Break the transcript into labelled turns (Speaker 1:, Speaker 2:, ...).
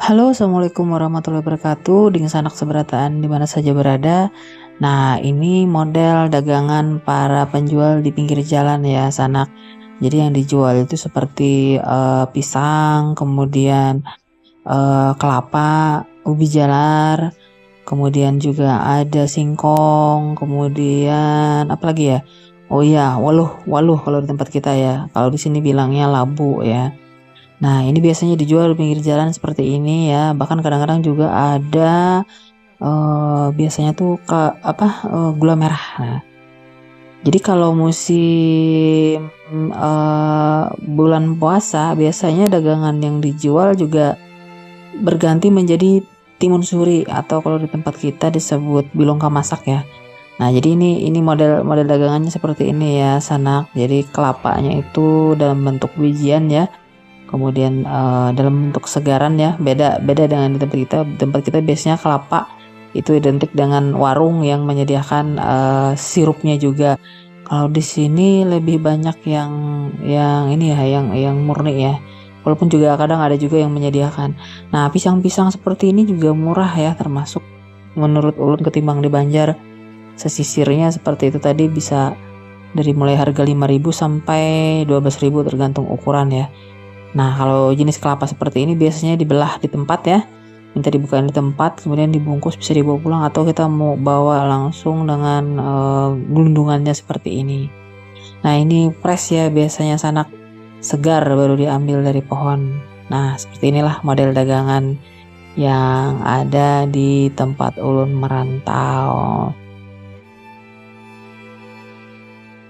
Speaker 1: Halo, assalamualaikum warahmatullahi wabarakatuh. Dengan sanak seberataan di mana saja berada. Nah, ini model dagangan para penjual di pinggir jalan ya, sanak. Jadi yang dijual itu seperti pisang, kemudian kelapa, ubi jalar, kemudian juga ada singkong, kemudian apa lagi ya? Oh iya, waluh, waluh kalau di tempat kita ya. Kalau di sini bilangnya labu ya. Nah, ini biasanya dijual di pinggir jalan seperti ini ya. Bahkan kadang-kadang juga ada biasanya tuh gula merah. Nah, jadi kalau musim bulan puasa biasanya dagangan yang dijual juga berganti menjadi timun suri atau kalau di tempat kita disebut bilongka masak ya. Nah, jadi ini model dagangannya seperti ini ya, Sanak. Jadi kelapanya itu dalam bentuk bijian ya. Kemudian dalam bentuk segaran ya, beda dengan di tempat kita. Di tempat kita biasanya kelapa itu identik dengan warung yang menyediakan sirupnya juga. Kalau di sini lebih banyak yang ini ya, yang murni ya. Walaupun juga kadang ada juga yang menyediakan. Nah, pisang-pisang seperti ini juga murah ya, termasuk menurut ulun ketimbang di Banjar. Sesisirnya seperti itu tadi bisa dari mulai harga 5.000 sampai 12.000 tergantung ukuran ya. Nah, kalau jenis kelapa seperti ini biasanya dibelah di tempat ya. Minta dibukain di tempat, kemudian dibungkus bisa dibawa pulang atau kita mau bawa langsung dengan gelundungannya seperti ini. Nah, ini fresh ya biasanya, Sanak, segar baru diambil dari pohon. Nah, seperti inilah model dagangan yang ada di tempat ulun merantau.